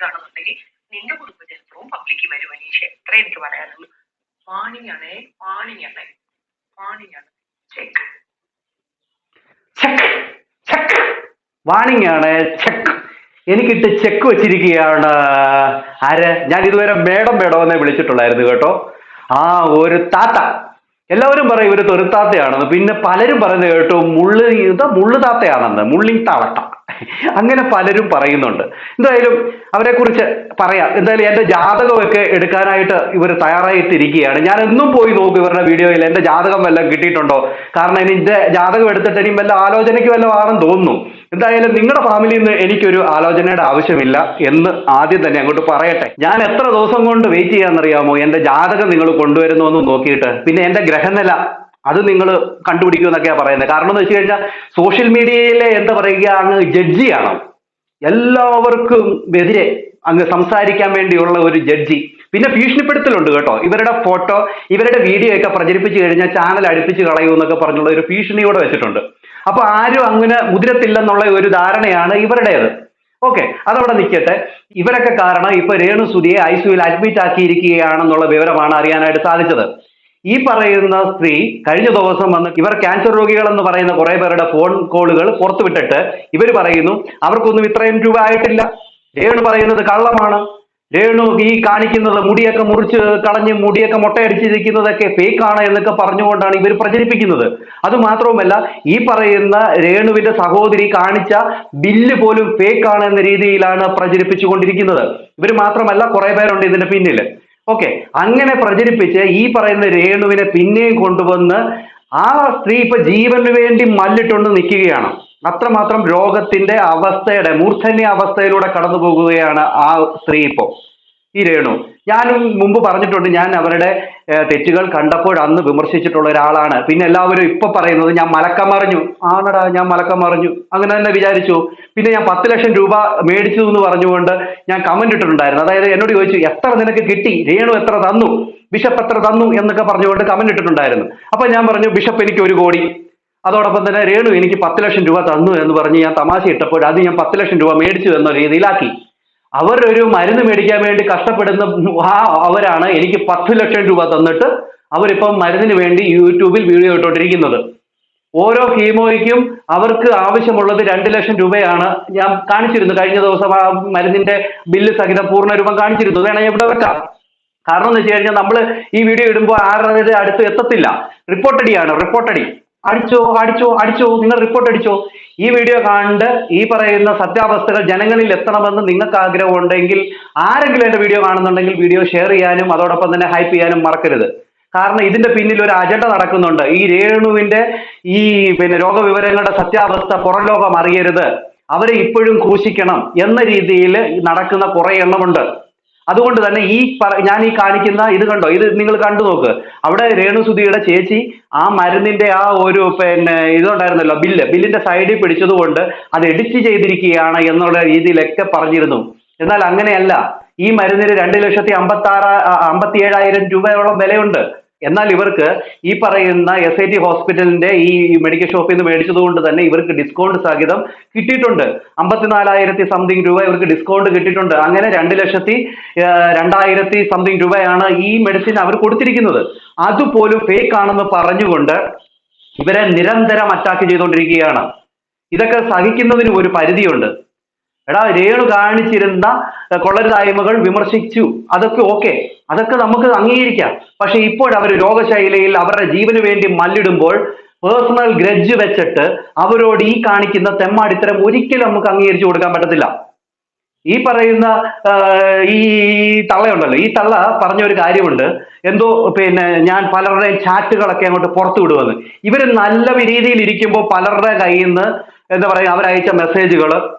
നടക്കുകയാണെന്നുണ്ടെങ്കിൽ നിന്റെ കുടുംബചരിത്രവും പബ്ലിക്കിൽ വരും അനീഷ. എത്ര എനിക്ക് പറയാനുള്ളൂ. വാണിംഗ് ആണേ, വാണിംഗ് ആണേ, വാണിംഗ് ആണ്. ചെക്ക് വാണിംഗ് ആണ്, ചെക്ക്. എനിക്കിട്ട് ചെക്ക് വെച്ചിരിക്കുകയാണ്. ആര്? ഞാൻ ഇതുവരെ മേഡം മേഡമെന്നെ വിളിച്ചിട്ടുള്ളായിരുന്നു കേട്ടോ. ആ ഒരു താത്ത. എല്ലാവരും പറയും ഇവര് തൊരുത്താത്തയാണെന്ന്. പിന്നെ പലരും പറയുന്നത് കേട്ടു മുള്ളു താത്തയാണെന്ന്, മുള്ളിങ് താവട്ട. അങ്ങനെ പലരും പറയുന്നുണ്ട്. എന്തായാലും അവരെ കുറിച്ച് പറയാം. എന്തായാലും എന്റെ ജാതകമൊക്കെ എടുക്കാനായിട്ട് ഇവർ തയ്യാറായിട്ടിരിക്കുകയാണ്. ഞാൻ എന്നും പോയി നോക്കും ഇവരുടെ വീഡിയോയിൽ എന്റെ ജാതകം വല്ലതും കിട്ടിയിട്ടുണ്ടോ. കാരണം ഇനി എന്റെ ജാതകം എടുത്തിട്ട് ഇനിയും വല്ല ആലോചനയ്ക്ക് വല്ലതും ആണെന്ന് തോന്നുന്നു. എന്തായാലും നിങ്ങളുടെ ഫാമിലിയിൽ നിന്ന് എനിക്കൊരു ആലോചനയുടെ ആവശ്യമില്ല എന്ന് ആദ്യം തന്നെ അങ്ങോട്ട് പറയട്ടെ. ഞാൻ എത്ര ദിവസം കൊണ്ട് വെയിറ്റ് ചെയ്യാന്നറിയാമോ എന്റെ ജാതകം നിങ്ങൾ കൊണ്ടുവരുന്നു എന്ന് നോക്കിയിട്ട്. പിന്നെ എന്റെ ഗ്രഹനില അത് നിങ്ങൾ കണ്ടുപിടിക്കുമെന്നൊക്കെയാണ് പറയുന്നത്. കാരണം എന്ന് വെച്ച് കഴിഞ്ഞാൽ സോഷ്യൽ മീഡിയയിലെ എന്താ പറയുക, അങ്ങ് ജഡ്ജിയാണ്. എല്ലാവർക്കും എതിരെ അങ്ങ് സംസാരിക്കാൻ വേണ്ടിയുള്ള ഒരു ജഡ്ജി. പിന്നെ ഭീഷണിപ്പെടുത്തലുണ്ട് കേട്ടോ. ഇവരുടെ ഫോട്ടോ ഇവരുടെ വീഡിയോ ഒക്കെ പ്രചരിപ്പിച്ചു കഴിഞ്ഞാൽ ചാനൽ അടുപ്പിച്ച് കളയുമെന്നൊക്കെ പറഞ്ഞുള്ള ഒരു ഭീഷണിയോടെ വെച്ചിട്ടുണ്ട്. അപ്പൊ ആരും അങ്ങനെ മുതിരത്തില്ലെന്നുള്ള ഒരു ധാരണയാണ് ഇവരുടേത്. ഓക്കെ, അതവിടെ നിൽക്കട്ടെ. ഇവരൊക്കെ കാരണം ഇപ്പൊ രേണുസുതിയെ ഐസിയുവിൽ അഡ്മിറ്റ് ആക്കിയിരിക്കുകയാണെന്നുള്ള വിവരമാണ് അറിയാനായിട്ട് സാധിച്ചത്. ഈ പറയുന്ന സ്ത്രീ കഴിഞ്ഞ ദിവസം വന്ന് ഇവർ ക്യാൻസർ രോഗികൾ എന്ന് പറയുന്ന കുറെ പേരുടെ ഫോൺ കോളുകൾ പുറത്തുവിട്ടിട്ട് ഇവർ പറയുന്നു അവർക്കൊന്നും ഇത്രയും രൂപ ആയിട്ടില്ല. രേണു പറയുന്നത് കള്ളമാണ്. രേണു ഈ കാണിക്കുന്നത് മുടിയൊക്കെ മുറിച്ച് കളഞ്ഞ് മുടിയൊക്കെ മുട്ടയടിച്ചിരിക്കുന്നതൊക്കെ ഫേക്കാണ് എന്നൊക്കെ പറഞ്ഞുകൊണ്ടാണ് ഇവർ പ്രചരിപ്പിക്കുന്നത്. അത് മാത്രവുമല്ല, ഈ പറയുന്ന രേണുവിന്റെ സഹോദരി കാണിച്ച ബില്ല് പോലും ഫേക്കാണ് എന്ന രീതിയിലാണ് പ്രചരിപ്പിച്ചുകൊണ്ടിരിക്കുന്നത്. ഇവർ മാത്രമല്ല, കുറെ പേരുണ്ട് ഇതിന്റെ പിന്നിൽ. ഓക്കെ, അങ്ങനെ പ്രചരിപ്പിച്ച് ഈ പറയുന്ന രേണുവിനെ പിന്നെയും കൊണ്ടുവന്ന് ആ സ്ത്രീ ഇപ്പൊ ജീവന് വേണ്ടി മല്ലിട്ടുകൊണ്ട് നിൽക്കുകയാണ്. അത്രമാത്രം രോഗത്തിന്റെ അവസ്ഥയുടെ മൂർധന്യ അവസ്ഥയിലൂടെ കടന്നു പോകുകയാണ് ആ സ്ത്രീ ഇപ്പോ, ഈ രേണു. ഞാനും മുമ്പ് പറഞ്ഞിട്ടുണ്ട്, ഞാൻ അവരുടെ തെറ്റുകൾ കണ്ടപ്പോൾ അന്ന് വിമർശിച്ചിട്ടുള്ള ഒരാളാണ്. പിന്നെ എല്ലാവരും ഇപ്പൊ പറയുന്നത് ഞാൻ മലക്കം മറിഞ്ഞു. ആണടാ, ഞാൻ മലക്കം മറിഞ്ഞു, അങ്ങനെ തന്നെ വിചാരിച്ചു. പിന്നെ ഞാൻ 10 ലക്ഷം രൂപ മേടിച്ചു എന്ന് പറഞ്ഞുകൊണ്ട് ഞാൻ കമന്റ് ഇട്ടിട്ടുണ്ടായിരുന്നു. അതായത് എന്നോട് ചോദിച്ചു എത്ര നിനക്ക് കിട്ടി, രേണു എത്ര തന്നു, ബിഷപ്പ് എത്ര തന്നു എന്നൊക്കെ പറഞ്ഞുകൊണ്ട് കമന്റ് ഇട്ടിട്ടുണ്ടായിരുന്നു. അപ്പൊ ഞാൻ പറഞ്ഞു ബിഷപ്പ് എനിക്ക് 1 കോടി, അതോടൊപ്പം തന്നെ രേണു എനിക്ക് 10 ലക്ഷം രൂപ തന്നു എന്ന് പറഞ്ഞ് ഞാൻ തമാശ ഇട്ടപ്പോൾ അത് ഞാൻ 10 ലക്ഷം രൂപ മേടിച്ചു എന്ന രീതിയിലാക്കി. അവരൊരു മരുന്ന് മേടിക്കാൻ വേണ്ടി കഷ്ടപ്പെടുന്ന അവരാണ് എനിക്ക് 10 ലക്ഷം രൂപ തന്നിട്ട് അവരിപ്പം മരുന്നിന് വേണ്ടി യൂട്യൂബിൽ വീഡിയോ ഇട്ടുകൊണ്ടിരിക്കുന്നത്. ഓരോ കീമോയ്ക്കും അവർക്ക് ആവശ്യമുള്ളത് 2 ലക്ഷം രൂപയാണ്. ഞാൻ കാണിച്ചിരുന്നു കഴിഞ്ഞ ദിവസം ആ മരുന്നിന്റെ ബില്ല് സഹിതം പൂർണ്ണരൂപം കാണിച്ചിരുന്നു. വേണമെങ്കിൽ ഇവിടെ വെക്കാം. കാരണം എന്ന് വെച്ച് കഴിഞ്ഞാൽ നമ്മൾ ഈ വീഡിയോ ഇടുമ്പോൾ ആരുടെ അടുത്ത് എത്തത്തില്ല. റിപ്പോർട്ടടിയാണ്, റിപ്പോർട്ടടി. അടിച്ചോ അടിച്ചോ അടിച്ചോ, നിങ്ങൾ റിപ്പോർട്ട് അടിച്ചോ. ഈ വീഡിയോ കണ്ട് ഈ പറയുന്ന സത്യാവസ്ഥകൾ ജനങ്ങളിൽ എത്തണമെന്ന് നിങ്ങൾക്ക് ആഗ്രഹമുണ്ടെങ്കിൽ, ആരെങ്കിലും എന്റെ വീഡിയോ കാണുന്നുണ്ടെങ്കിൽ വീഡിയോ ഷെയർ ചെയ്യാനും അതോടൊപ്പം തന്നെ ഹൈപ്പ് ചെയ്യാനും മറക്കരുത്. കാരണം ഇതിന്റെ പിന്നിൽ ഒരു അജണ്ട നടക്കുന്നുണ്ട്. ഈ രേണുവിന്റെ ഈ രോഗവിവരങ്ങളുടെ സത്യാവസ്ഥ പുറം ലോകം അറിയരുത്, അവരെ ഇപ്പോഴും ക്രൂശിക്കണം എന്ന രീതിയിൽ നടക്കുന്ന കുറെ എണ്ണമുണ്ട്. അതുകൊണ്ട് തന്നെ ഞാൻ ഈ കാണിക്കുന്ന ഇത് കണ്ടോ, ഇത് നിങ്ങൾ കണ്ടു നോക്ക്. അവിടെ രേണുസുതിയുടെ ചേച്ചി ആ മരുന്നിന്റെ ആ ഒരു ഇതുണ്ടായിരുന്നല്ലോ, ബില്ലിന്റെ സൈഡിൽ പിടിച്ചതുകൊണ്ട് അത് എഡിറ്റ് ചെയ്തിരിക്കുകയാണ് എന്നുള്ള രീതിയിലൊക്കെ പറഞ്ഞിരുന്നു. എന്നാൽ അങ്ങനെയല്ല. ഈ മരുന്നിന് 2,56,57,000 രൂപയോളം വിലയുണ്ട്. എന്നാൽ ഇവർക്ക് ഈ പറയുന്ന SIT ഹോസ്പിറ്റലിന്റെ ഈ മെഡിക്കൽ ഷോപ്പിൽ നിന്ന് മേടിച്ചത് കൊണ്ട് തന്നെ ഇവർക്ക് ഡിസ്കൗണ്ട് സഹിതം കിട്ടിയിട്ടുണ്ട്. 54,000 സംതിങ് രൂപ ഇവർക്ക് ഡിസ്കൗണ്ട് കിട്ടിയിട്ടുണ്ട്. അങ്ങനെ 2,02,000 സംതിങ് രൂപയാണ് ഈ മെഡിസിൻ അവർ കൊടുത്തിരിക്കുന്നത്. അതുപോലും ഫേക്ക് ആണെന്ന് പറഞ്ഞുകൊണ്ട് ഇവരെ നിരന്തരം അറ്റാക്ക് ചെയ്തുകൊണ്ടിരിക്കുകയാണ്. ഇതൊക്കെ സഹിക്കുന്നതിന് ഒരു പരിധിയുണ്ട്. എടാ, രേണു കാണിച്ചിരുന്ന കൊള്ളരുതായ്മകൾ വിമർശിച്ചു, അതൊക്കെ ഓക്കെ, അതൊക്കെ നമുക്ക് അംഗീകരിക്കാം. പക്ഷെ ഇപ്പോൾ അവർ രോഗശൈലിയിൽ അവരുടെ ജീവന് വേണ്ടി മല്ലിടുമ്പോൾ പേഴ്സണൽ ഗ്രഡ്ജ് വെച്ചിട്ട് അവരോട് ഈ കാണിക്കുന്ന തെമ്മാടിത്തരം ഒരിക്കലും നമുക്ക് അംഗീകരിച്ചു കൊടുക്കാൻ പറ്റത്തില്ല. ഈ പറയുന്ന ഈ തള്ളയുണ്ടല്ലോ, ഈ തള്ള പറഞ്ഞൊരു കാര്യമുണ്ട്, എന്തോ ഞാൻ പലരുടെയും ചാറ്റുകളൊക്കെ അങ്ങോട്ട് പുറത്തു വിടുമെന്ന്. ഇവര് നല്ല രീതിയിൽ ഇരിക്കുമ്പോൾ പലരുടെ കയ്യിൽ നിന്ന് എന്താ പറയുക, അവരയച്ച മെസ്സേജുകൾ,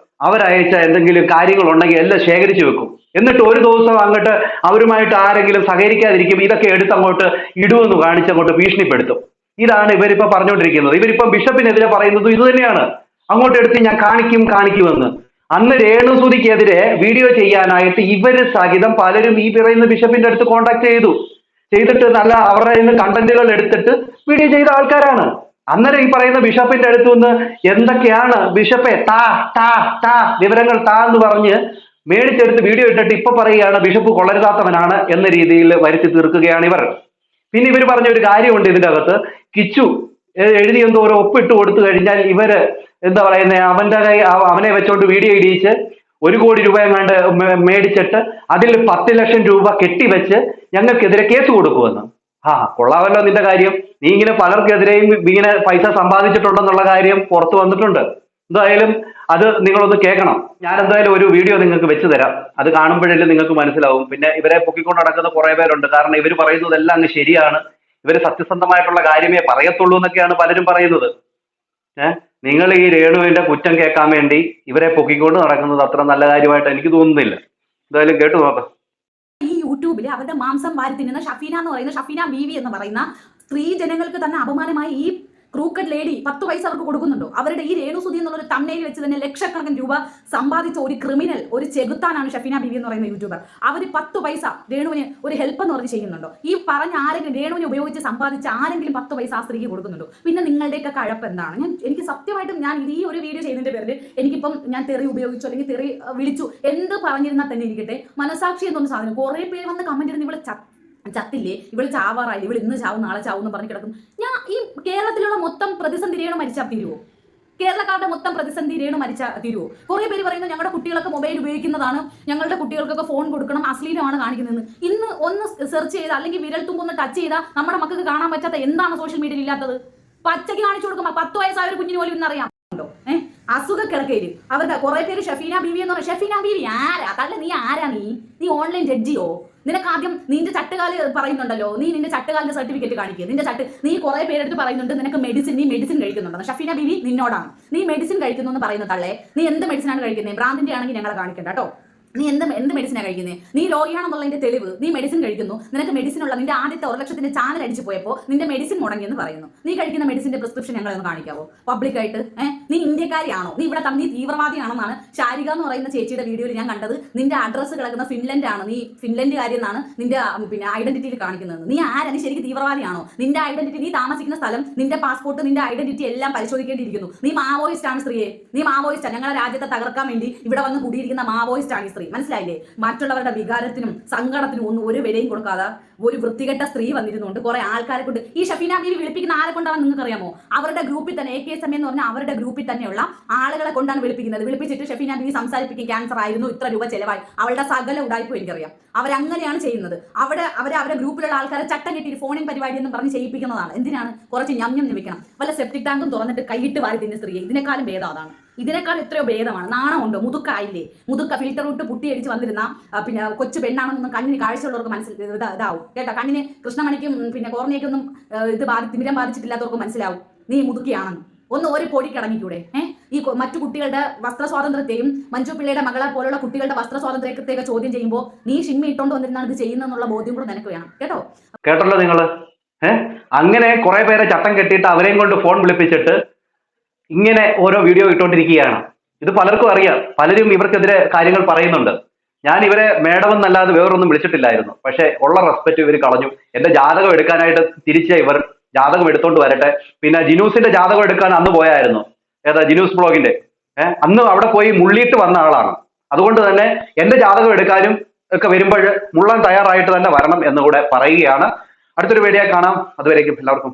അവരയച്ച എന്തെങ്കിലും കാര്യങ്ങളുണ്ടെങ്കിൽ എല്ലാം ശേഖരിച്ചു വെക്കും. എന്നിട്ട് ഒരു ദിവസം അങ്ങോട്ട് അവരുമായിട്ട് ആരെങ്കിലും സഹകരിക്കാതിരിക്കും, ഇതൊക്കെ എടുത്ത് അങ്ങോട്ട് ഇടുമെന്ന് കാണിച്ചങ്ങോട്ട് ഭീഷണിപ്പെടുത്തും. ഇതാണ് ഇവരിപ്പോ പറഞ്ഞുകൊണ്ടിരിക്കുന്നത്. ഇവരിപ്പം ബിഷപ്പിനെതിരെ പറയുന്നത് ഇത് തന്നെയാണ്. അങ്ങോട്ട് എടുത്ത് ഞാൻ കാണിക്കുമെന്ന്. അന്ന് രേണുസുതിക്കെതിരെ വീഡിയോ ചെയ്യാനായിട്ട് ഇവര് സഹിതം പലരും ഈ പറയുന്ന ബിഷപ്പിന്റെ അടുത്ത് കോണ്ടാക്ട് ചെയ്തിട്ട് നല്ല അവരുടെ കണ്ടന്റുകൾ എടുത്തിട്ട് വീഡിയോ ചെയ്ത ആൾക്കാരാണ്. അന്നേരം ഈ പറയുന്ന ബിഷപ്പിന്റെ അടുത്ത് നിന്ന് എന്തൊക്കെയാണ് ബിഷപ്പെ താ വിവരങ്ങൾ എന്ന് പറഞ്ഞ് മേടിച്ചെടുത്ത് വീഡിയോ ഇട്ടിട്ട് ഇപ്പൊ പറയുകയാണ് ബിഷപ്പ് കൊള്ളരുതാത്തവനാണ് എന്ന രീതിയിൽ വരുത്തി തീർക്കുകയാണ് ഇവർ. പിന്നെ ഇവർ പറഞ്ഞ ഒരു കാര്യമുണ്ട് ഇതിന്റെ അകത്ത്, കിച്ചു എഴുതി എന്തോ ഒരു ഒപ്പിട്ട് കൊടുത്തു കഴിഞ്ഞാൽ ഇവര് എന്താ പറയുന്നത്, അവനെ വെച്ചോണ്ട് വീഡിയോ ഇടിയിച്ച് 1 കോടി രൂപ എങ്ങാണ്ട് മേടിച്ചിട്ട് അതിൽ 10 ലക്ഷം രൂപ കെട്ടിവെച്ച് ഞങ്ങൾക്കെതിരെ കേസ് കൊടുക്കുമെന്ന്. കൊള്ളാമല്ലോ നിന്റെ കാര്യം. നീ ഇങ്ങനെ പലർക്കെതിരെയും ഇങ്ങനെ പൈസ സമ്പാദിച്ചിട്ടുണ്ടെന്നുള്ള കാര്യം പുറത്തു വന്നിട്ടുണ്ട്. എന്തായാലും അത് നിങ്ങളൊന്ന് കേൾക്കണം. ഞാൻ എന്തായാലും ഒരു വീഡിയോ നിങ്ങൾക്ക് വെച്ച് തരാം. അത് കാണുമ്പോഴല്ലേ നിങ്ങൾക്ക് മനസ്സിലാവും. പിന്നെ ഇവരെ പൊക്കിക്കൊണ്ട് നടക്കുന്ന കുറെ പേരുണ്ട്. കാരണം ഇവർ പറയുന്നതെല്ലാം അങ്ങ് ശരിയാണ്, ഇവർ സത്യസന്ധമായിട്ടുള്ള കാര്യമേ പറയത്തുള്ളൂ എന്നൊക്കെയാണ് പലരും പറയുന്നത്. നിങ്ങൾ ഈ രേണുവിന്റെ കുറ്റം കേൾക്കാൻ വേണ്ടി ഇവരെ പൊക്കിക്കൊണ്ട് നടക്കുന്നത് അത്ര നല്ല കാര്യമായിട്ട് എനിക്ക് തോന്നുന്നില്ല. എന്തായാലും കേട്ടു നോക്കാം. ഈ യൂട്യൂബിൽ അവരുടെ മാംസം വാരി തിന്നുന്ന ഷഫീന എന്ന് പറയുന്ന ഷഫീന ബീവി എന്ന് പറയുന്ന സ്ത്രീ ജനങ്ങൾക്ക് തന്നെ അപമാനമായി ഈ ക്രൂക്കഡ് ലേഡി 10 പൈസ അവർക്ക് കൊടുക്കുന്നുണ്ടോ? അവരുടെ ഈ രേണുസുതി എന്നുള്ള ഒരു തമ്മയിൽ വെച്ച് തന്നെ ലക്ഷക്കണക്കിന് രൂപ സമ്പാദിച്ച ഒരു ക്രിമിനൽ, ഒരു ചെകുത്താനാണ് ഷഫീന ബീവി എന്ന് പറയുന്ന യൂട്യൂബർ. അവർ 10 പൈസ രേണുവിന് ഒരു ഹെൽപ്പ് എന്ന് പറഞ്ഞ് ചെയ്യുന്നുണ്ടോ? ഈ പറഞ്ഞ ആരെങ്കിലും രേണുവിനെ ഉപയോഗിച്ച് സമ്പാദിച്ച ആരെങ്കിലും 10 പൈസ ആ സ്ത്രീക്ക് കൊടുക്കുന്നുണ്ടോ? പിന്നെ നിങ്ങളുടെയൊക്കെ കഴപ്പ് എന്താണ്? എനിക്ക് സത്യമായിട്ടും ഞാൻ ഈ ഒരു വീഡിയോ ചെയ്യുന്നതിന്റെ പേരിൽ എനിക്കിപ്പം ഞാൻ തെറി ഉപയോഗിച്ചു അല്ലെങ്കിൽ തെറി വിളിച്ചു എന്ത് പറഞ്ഞിരുന്നാൽ തന്നെ ഇരിക്കട്ടെ, മനസാക്ഷി എന്നൊരു സാധനം. കുറെ പേര് വന്ന് കമന്റ് ഇടുന്ന ഇവിടെ ചത്തില്ലേ, ഇവള് ചാവാറായില്ലേ, ഇവൾ ഇന്ന് ചാവും നാളെ ചാവും എന്ന് പറഞ്ഞ് കിടക്കും. ഞാൻ ഈ കേരളത്തിലുള്ള മൊത്തം പ്രതിസന്ധി രേണു മരിച്ചാൽ തീരുവോ? കേരളക്കാരുടെ മൊത്തം പ്രതിസന്ധി രേണു മരിച്ചാൽ തീരുവോ? കുറെ പേര് പറയുന്നത് ഞങ്ങളുടെ കുട്ടികളൊക്കെ മൊബൈൽ ഉപയോഗിക്കുന്നതാണ്, ഞങ്ങളുടെ കുട്ടികൾക്കൊക്കെ ഫോൺ കൊടുക്കണം, അശ്ലീലമാണ് കാണിക്കുന്നത്. ഇന്ന് ഒന്ന് സെർച്ച് ചെയ്ത് അല്ലെങ്കിൽ വിരൽ തുമ്പൊന്ന് ടച്ച് ചെയ്താൽ നമ്മുടെ മക്കൾക്ക് കാണാൻ പറ്റാത്ത എന്താണ് സോഷ്യൽ മീഡിയയിൽ ഇല്ലാത്തത്? പച്ചയ്ക്ക് കാണിച്ചു കൊടുക്കുമ്പോൾ 10 വയസ്സായ ഒരു കുഞ്ഞിന് പോലും ഇന്നറിയാം. അസുഖ കിടക്കയില് അവരുടെ കുറെ പേര് ഷഫീന ബീവി എന്ന് പറയാം. ഷഫീന ബീവി ആരാ? അതല്ല, നീ ആരാ? നീ ഓൺലൈൻ ജഡ്ജിയോ? നിനക്ക് ആദ്യം നിന്റെ ചട്ടുകാല് പറയുന്നുണ്ടല്ലോ, നീ നിന്റെ ചട്ടുകാലിന്റെ സർട്ടിഫിക്കറ്റ് കാണിക്കുക. നീ കുറെ പേരെടുത്ത് പറയുന്നുണ്ട് നിനക്ക് നീ മെഡിസിൻ കഴിക്കുന്നുണ്ടെന്ന്. ഷഫീന ബീവി നിന്നോടാണ്, നീ മെഡിസിൻ കഴിക്കുന്നു എന്ന് പറയുന്ന തള്ളേ. നീ എന്ത് മെഡിസിനാണ് കഴിക്കുന്നത്? ബ്രാൻഡിന്റെ ആണെങ്കിൽ ഞങ്ങളെ കാണിക്കണ്ട കേട്ടോ. നീ എന്ത് മെഡിസിനാണ് കഴിക്കുന്നത്? നീ രോഗിയാണെന്നുള്ളതിന്റെ തെളിവ്, നീ മെഡിസിൻ കഴിക്കുന്നു. നിനക്ക് മെഡിസിൻ ഉള്ള നിന്റെ ആദ്യത്തെ 1 ലക്ഷത്തിന്റെ ചാനൽ അടിച്ചു പോയപ്പോൾ നിന്റെ മെഡിസിൻ മുടങ്ങിയെന്ന് പറയുന്നു. നീ കഴിക്കുന്ന മെഡിസിന്റെ പ്രിസ്ക്രിപ്ഷൻ ഞങ്ങളൊന്ന് കാണിക്കാവോ പബ്ലിക്കായിട്ട്? നീ ഇന്ത്യക്കാരിയാണോ? നീ ഇവിടെ നീ തീവ്രവാദിയാണെന്നാണ് ശാരിക എന്ന് പറയുന്ന ചേച്ചിയുടെ വീഡിയോയിൽ ഞാൻ കണ്ടത്. നിന്റെ അഡ്രസ്സ് കിടക്കുന്ന ഫിൻലൻഡ് ആണ്, നീ ഫിൻലൻഡുകാരി എന്നാണ് നിന്റെ ഐഡന്റിറ്റിയിൽ കാണിക്കുന്നത്. നീ ആരാ? നീ ശരിക്കും തീവ്രവാദിയാണോ? നിന്റെ ഐഡന്റിറ്റി, നീ താമസിക്കുന്ന സ്ഥലം, നിന്റെ പാസ്പോർട്ട്, നിന്റെ ഐഡന്റിറ്റി എല്ലാം പരിശോധിക്കേണ്ടിയിരിക്കുന്നു. നീ മാവോയിസ്റ്റ് ആണ് സ്ത്രീയെ, നീ മാവോയിസ്റ്റ്. ഞങ്ങളുടെ രാജ്യത്തെ തകർക്കാൻ വേണ്ടി ഇവിടെ വന്ന് കൂടിയിരിക്കുന്ന മാവോയിസ്റ്റ് ആണ് ഈ സ്ത്രീ. മനസ്സിലായില്ലേ? മറ്റുള്ളവരുടെ വികാരത്തിനും സങ്കടത്തിനും ഒന്നും ഒരു വിലയും കൊടുക്കാതെ ഒരു വൃത്തികെട്ട സ്ത്രീ വന്നിരുന്നുണ്ട് കുറെ ആൾക്കാരെ കൊണ്ട്. ഈ ഷഫീന ബീവി വിളിപ്പിക്കുന്ന ആരെ കൊണ്ടാണ് നിങ്ങൾക്ക് അറിയാമോ? അവരുടെ ഗ്രൂപ്പിൽ തന്നെ AKSM എന്ന് പറഞ്ഞാൽ അവരുടെ ഗ്രൂപ്പിൽ തന്നെയുള്ള ആളുകളെ കൊണ്ടാണ് വിളിപ്പിക്കുന്നത്. വിളിപ്പിച്ചിട്ട് ഷഫീന ബീവി സംസാരിപ്പിക്കും, ക്യാൻസർ ആയിരുന്നു, ഇത്ര രൂപ ചെലവായി. അവളുടെ സകല ഉടായ്പ എനിക്കറിയാം. അവരങ്ങനെയാണ് ചെയ്യുന്നത്. അവരുടെ ഗ്രൂപ്പിലുള്ള ആൾക്കാരെ ചട്ടം കെട്ടിയിട്ട് ഫോണിൻ പരിപാടി എന്ന് പറഞ്ഞ് ചെയ്യിപ്പിക്കുന്നതാണ്. എന്തിനാണ്? കുറച്ച് ഞം വെക്കണം. വല്ല സെപ്റ്റിക് ടാങ്കും തുറന്നിട്ട് കൈയിട്ട് വാരി തിന്ന സ്ത്രീയെ. ഇതിനേക്കാളും ഭേദം അതാണ്. ഇതിനേക്കാൾ എത്രയോ ഭേദമാണ്. നാണമുണ്ടോ? മുതുക്കായില്ലേ? ഫിൽറ്റർ ഇട്ട് പുട്ടി അടിച്ച് വന്നിരുന്ന പിന്നെ കൊച്ചു പെണ്ണാണെന്നൊന്നും കണ്ണിന് കാഴ്ചയുള്ളവർക്ക് ഇതാവും കേട്ടോ. കണ്ണിന് കൃഷ്ണമണിക്കും പിന്നെ കോർണിയക്കൊന്നും തിമിരം ബാധിച്ചിട്ടില്ലാത്തവർക്ക് മനസ്സിലാവും നീ മുതുക്കിയാണെന്ന്. ഒരു പൊടി കിടങ്ങിക്കൂടെ? ഈ മറ്റു കുട്ടികളുടെ വസ്ത്ര സ്വാതന്ത്ര്യത്തെയും മഞ്ജു പിള്ളയുടെ മകളെ പോലുള്ള കുട്ടികളുടെ വസ്ത്ര സ്വാതന്ത്ര്യത്തെയൊക്കെ ചോദ്യം ചെയ്യുമ്പോൾ നീ ഷിമ്മി ഇട്ടോണ്ട് വന്നിരുന്നാണ് ഇത് ചെയ്യുന്നുള്ള ബോധ്യം കൂടെ നിനക്ക് വേണം കേട്ടോ. കേട്ടല്ലോ നിങ്ങള്. അങ്ങനെ കുറെ പേരെ ചട്ടം കെട്ടിയിട്ട് അവരെയും കൊണ്ട് ഫോൺ വിളിപ്പിച്ചിട്ട് ഇങ്ങനെ ഓരോ വീഡിയോ ഇട്ടോണ്ടിരിക്കുകയാണ്. ഇത് പലർക്കും അറിയാം. പലരും ഇവർക്കെതിരെ കാര്യങ്ങൾ പറയുന്നുണ്ട്. ഞാൻ ഇവരെ മേഡം എന്നല്ലാതെ വേറൊന്നും വിളിച്ചിട്ടില്ലായിരുന്നു. പക്ഷെ ഉള്ള റെസ്പെക്ട് ഇവർ കളഞ്ഞു. എന്റെ ജാതകം എടുക്കാനായിട്ട് തിരിച്ച് ഇവർ ജാതകം എടുത്തോണ്ട് വരട്ടെ. പിന്നെ ജിനൂസിന്റെ ജാതകം എടുക്കാൻ അന്ന് പോയായിരുന്നു. ഏതാ? ജിനൂസ് ബ്ലോഗിന്റെ. അന്ന് അവിടെ പോയി മുള്ളിയിട്ട് വന്ന ആളാണ്. അതുകൊണ്ട് തന്നെ എന്റെ ജാതകം എടുക്കാനും ഒക്കെ വരുമ്പോൾ മുള്ളാൻ തയ്യാറായിട്ട് തന്നെ വരണം എന്നുകൂടെ പറയുകയാണ്. അടുത്തൊരു വീഡിയോ കാണാം. അതുവരേക്കും എല്ലാവർക്കും